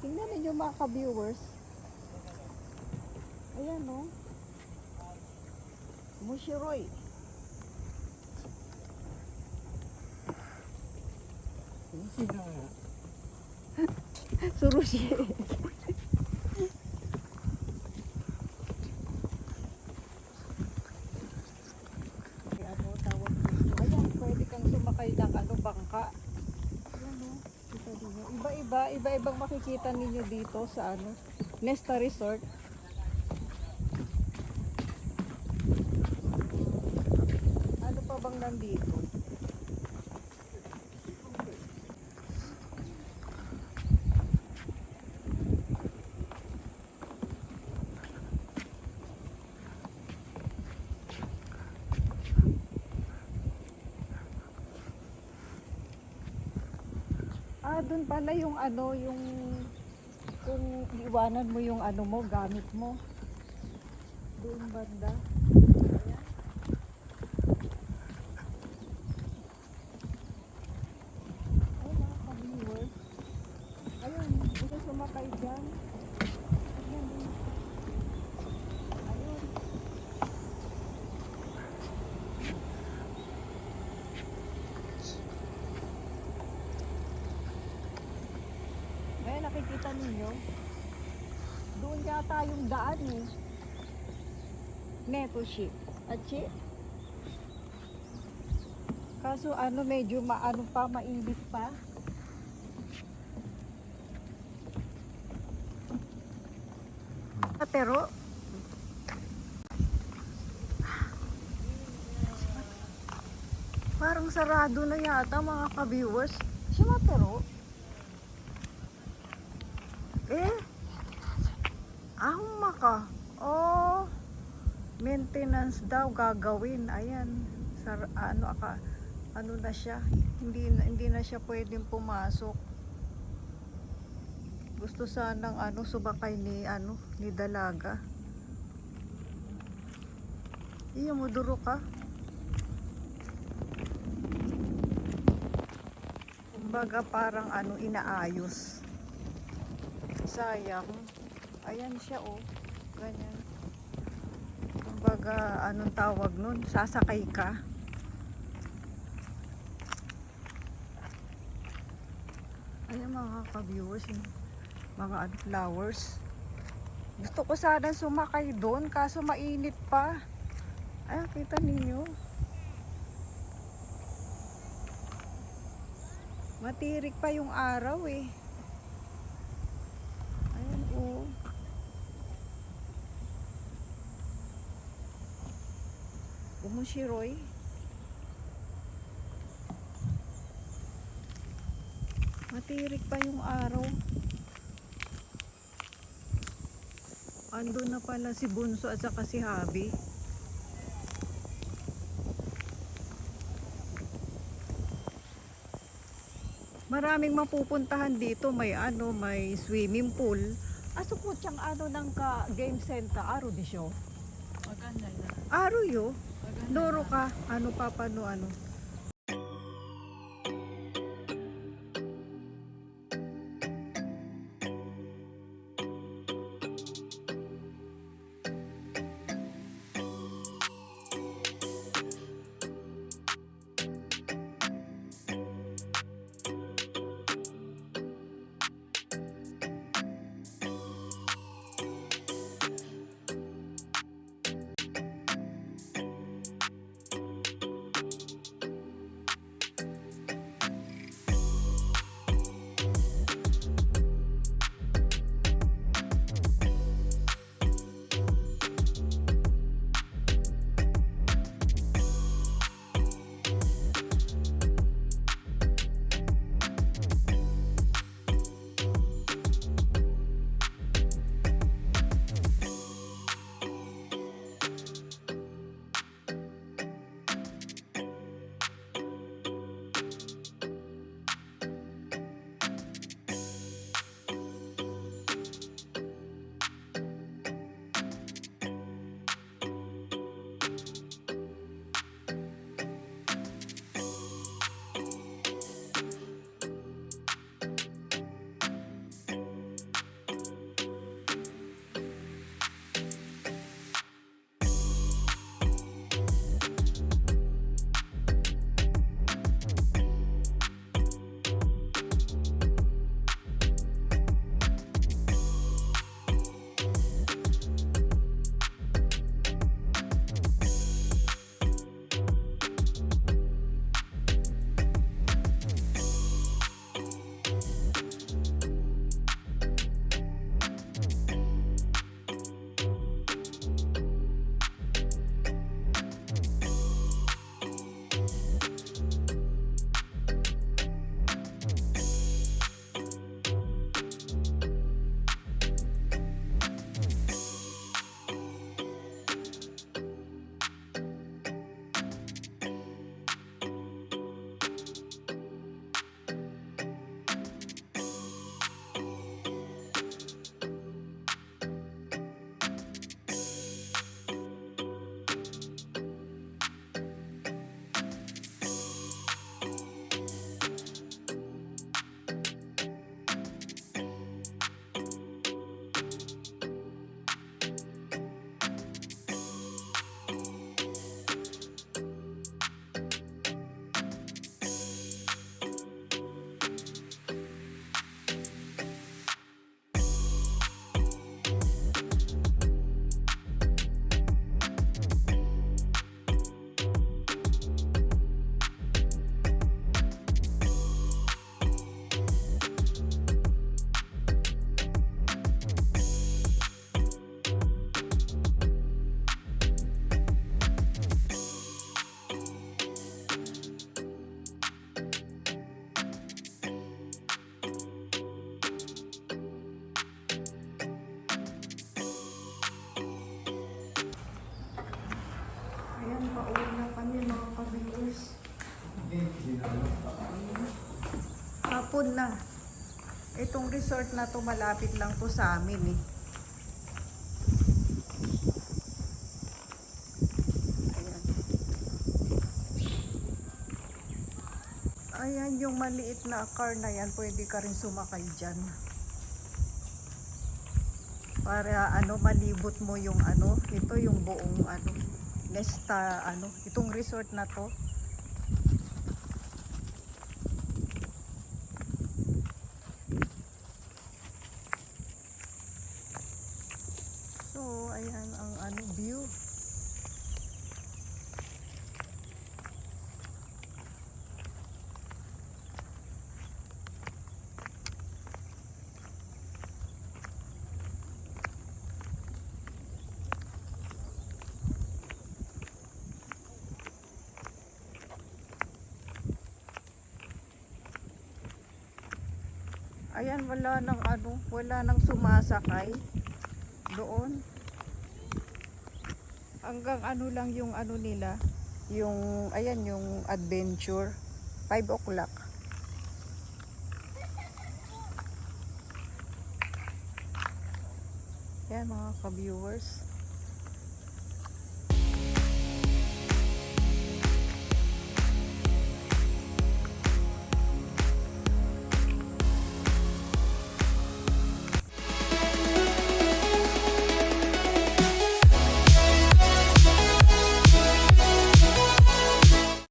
Tingnan ninyo mga ka-viewers. Ayan o. Mushiroy. Surushi. Ano tawag dito? Ayan, pwede kang sumakay ng bangka. Ayan o. Iba-ibang makikita ninyo dito sa Nesta Resort. Ano pa bang nandito? Doon pala yung yung kung iwanan mo yung mo, gamit mo. Doon banda. Ayan. Ay, mga ka-viewers. Ayun, gusto sumakay dyan. Ayan. Ayun. Ayan, nakikita ninyo. Doon yata yung daan eh. Netoshi. Achi. Kaso medyo mainit pa. Pero parang sarado na yata mga ka-viewers. Pero maka. Oh, maintenance daw gagawin. Ayan. Na siya. Hindi na siya pwedeng pumasok. Gusto sanang subakay ni Dalaga. Iyo mo duro ka. Kumbaga parang inaayos. Sayang. Ayan siya oh. Ganyan. Kumbaga anong tawag nun? Sasakay ka. Ayan mga ka-viewers, mga flowers. Gusto ko sana sumakay doon kaso mainit pa. Ayan, kita ninyo. Matirik pa yung araw eh. Ayan oh. Mushiroy. Matirik pa yung araw. Andun na pala si Bunso at saka si Habi. Maraming mapupuntahan dito. May may swimming pool. Aso po siyang ng game center. Aro di siyo? Maganda na. Aro yo? Noro ka. Papano Hapon na. Itong resort na to malapit lang to sa amin eh. Ayan. Ayan yung maliit na car na yan. Pwede ka rin sumakay dyan. Para ano malibot mo yung ano. Ito yung buong ano. Nesta ano. Itong resort na to. So, ayan ang ano view. Ayan, wala nang ano, wala nang sumasakay doon. Hanggang ano lang yung ano nila, yung ayan yung adventure 5 o'clock. Ayan mga ka-viewers.